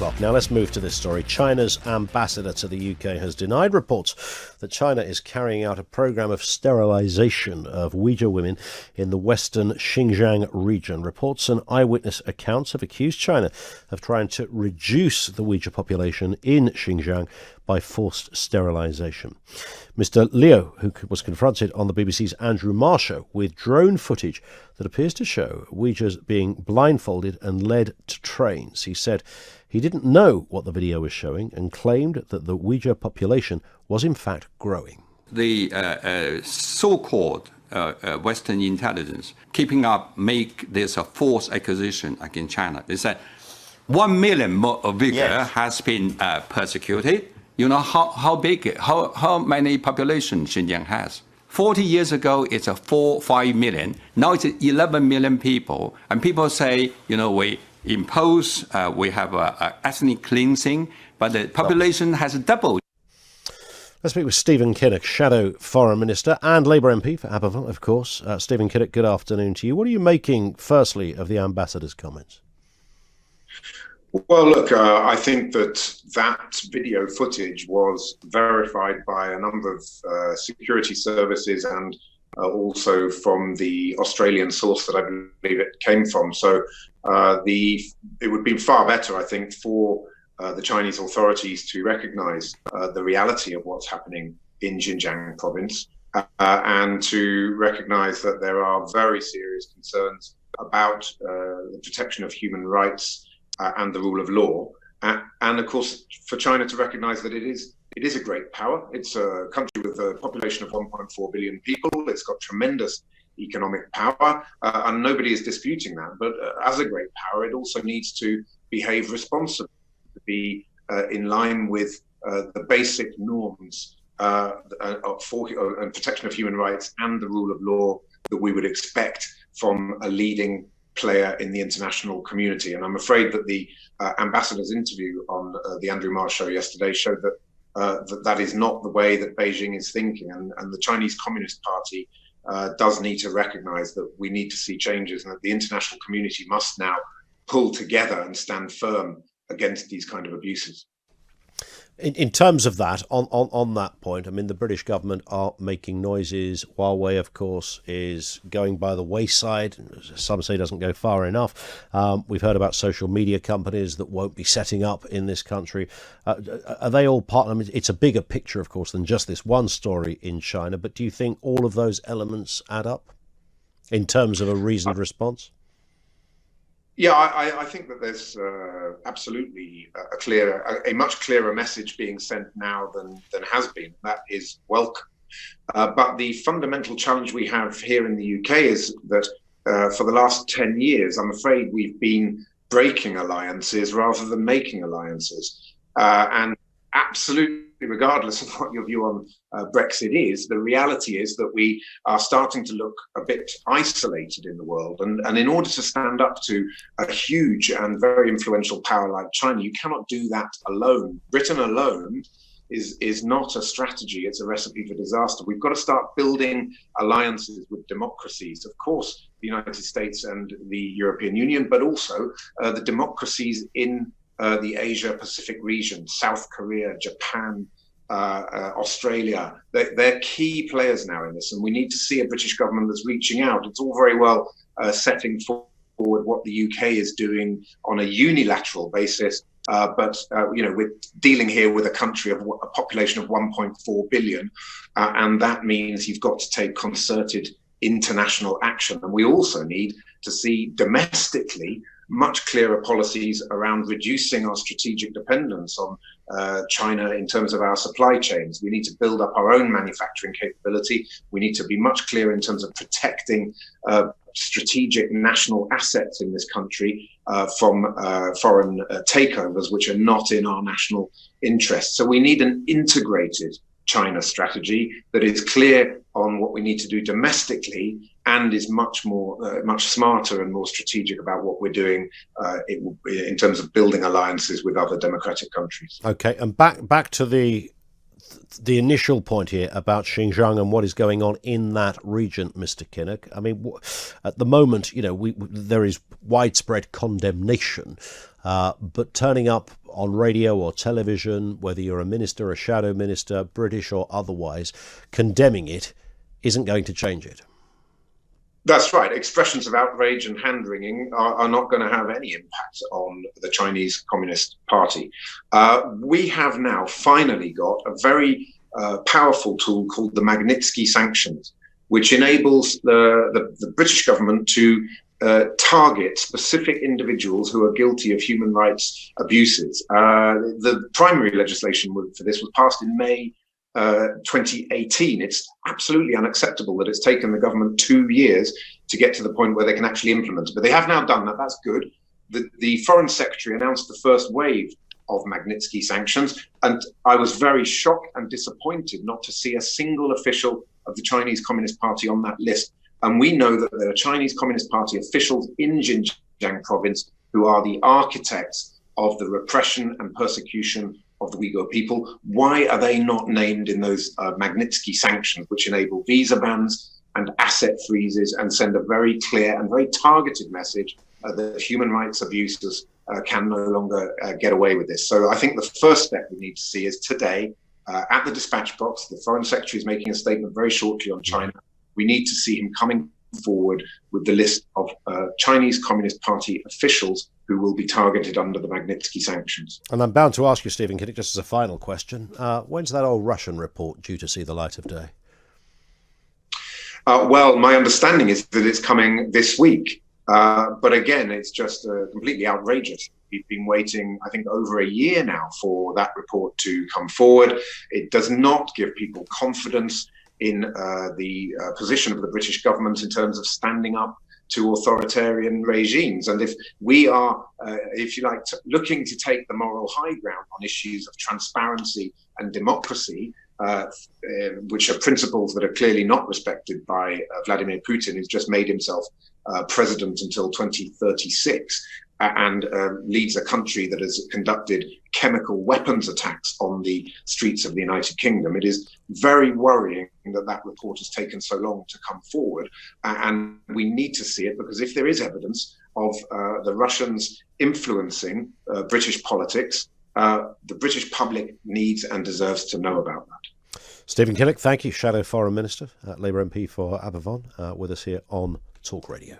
Now let's move to this story. China's ambassador to the UK has denied reports that China is carrying out a program of sterilisation of Uyghur women in the western Xinjiang region. Reports and eyewitness accounts have accused China of trying to reduce the Uyghur population in Xinjiang by forced sterilisation. Mr. Liu, who was confronted on the BBC's Andrew Marr show with drone footage that appears to show Uyghurs being blindfolded and led to trains. He said he didn't know what the video was showing and claimed that the Uyghur population was in fact growing. The so-called Western intelligence keeping up make this a false accusation against China. They said 1 million more Uyghur has been persecuted. You know how many population Xinjiang has? 40 years ago, it's a 4-5 million. Now it's 11 million people. And people say, we impose, we have a ethnic cleansing, but the population has doubled. Let's speak with Stephen Kinnock, Shadow Foreign Minister and Labour MP for Aberfan, of course. Stephen Kinnock, good afternoon to you. What are you making, firstly, of the ambassador's comments? Well, look, I think that video footage was verified by a number of security services and also from the Australian source that I believe it came from. So it would be far better, I think, for the Chinese authorities to recognize the reality of what's happening in Xinjiang province and to recognize that there are very serious concerns about the protection of human rights and the rule of law, and of course for China to recognize that it is a great power. It's a country with a population of 1.4 billion people. It's got tremendous economic power, and nobody is disputing that. But as a great power, it also needs to behave responsibly, to be in line with the basic norms for and protection of human rights and the rule of law that we would expect from a leading player in the international community. And I'm afraid that the ambassador's interview on the Andrew Marr show yesterday showed that that is not the way that Beijing is thinking. And the Chinese Communist Party does need to recognize that we need to see changes and that the international community must now pull together and stand firm against these kind of abuses. In terms of that, on that point, I mean, the British government are making noises. Huawei, of course, is going by the wayside. Some say doesn't go far enough. We've heard about social media companies that won't be setting up in this country. Are they all part? I mean, it's a bigger picture, of course, than just this one story in China. But do you think all of those elements add up in terms of a reasoned response? Yeah, I think that there's absolutely a much clearer message being sent now than has been. That is welcome. But the fundamental challenge we have here in the UK is that for the last 10 years, I'm afraid we've been breaking alliances rather than making alliances. And absolutely, regardless of what your view on Brexit is, the reality is that we are starting to look a bit isolated in the world. And in order to stand up to a huge and very influential power like China, you cannot do that alone. Britain alone is not a strategy. It's a recipe for disaster. We've got to start building alliances with democracies. Of course, the United States and the European Union, but also the democracies in the Asia-Pacific region, South Korea, Japan, Australia. They're key players now in this, and we need to see a British government that's reaching out. It's all very well setting forward what the UK is doing on a unilateral basis, but we're dealing here with a country of a population of 1.4 billion, and that means you've got to take concerted international action. And we also need to see domestically much clearer policies around reducing our strategic dependence on China in terms of our supply chains. We need to build up our own manufacturing capability. We need to be much clearer in terms of protecting strategic national assets in this country from foreign takeovers, which are not in our national interest. So we need an integrated China strategy that is clear on what we need to do domestically and is much smarter and more strategic about what we're doing in terms of building alliances with other democratic countries. Okay, and back to the the initial point here about Xinjiang and what is going on in that region, Mr. Kinnock. I mean, at the moment, there is widespread condemnation, but turning up on radio or television, whether you're a minister, a shadow minister, British or otherwise, condemning it isn't going to change it. That's right. Expressions of outrage and hand-wringing are not going to have any impact on the Chinese Communist Party. We have now finally got a very powerful tool called the Magnitsky sanctions, which enables the British government to target specific individuals who are guilty of human rights abuses. The primary legislation for this was passed in May 2018. It's absolutely unacceptable that it's taken the government 2 years to get to the point where they can actually implement it. But they have now done that. That's good. The Foreign Secretary announced the first wave of Magnitsky sanctions, and I was very shocked and disappointed not to see a single official of the Chinese Communist Party on that list. And we know that there are Chinese Communist Party officials in Xinjiang province who are the architects of the repression and persecution of the Uyghur people. Why are they not named in those Magnitsky sanctions, which enable visa bans and asset freezes and send a very clear and very targeted message that human rights abusers can no longer get away with this? So I think the first step we need to see is today, at the dispatch box, the Foreign Secretary is making a statement very shortly on China. We need to see him coming forward with the list of Chinese Communist Party officials who will be targeted under the Magnitsky sanctions. And I'm bound to ask you, Stephen Kinnock, just as a final question, when's that old Russian report due to see the light of day? Well, my understanding is that it's coming this week. But again, it's just completely outrageous. We've been waiting, I think, over a year now for that report to come forward. It does not give people confidence in the position of the British government in terms of standing up to authoritarian regimes. And if we are, if you like, looking to take the moral high ground on issues of transparency and democracy, which are principles that are clearly not respected by Vladimir Putin, who's just made himself president until 2036 and leads a country that has conducted chemical weapons attacks on the streets of the United Kingdom. It is very worrying that that report has taken so long to come forward, and we need to see it, because if there is evidence of the Russians influencing British politics, the British public needs and deserves to know about that. Stephen Kinnock, thank you. Shadow Foreign Minister, Labour MP for Aberfon, with us here on Talk Radio.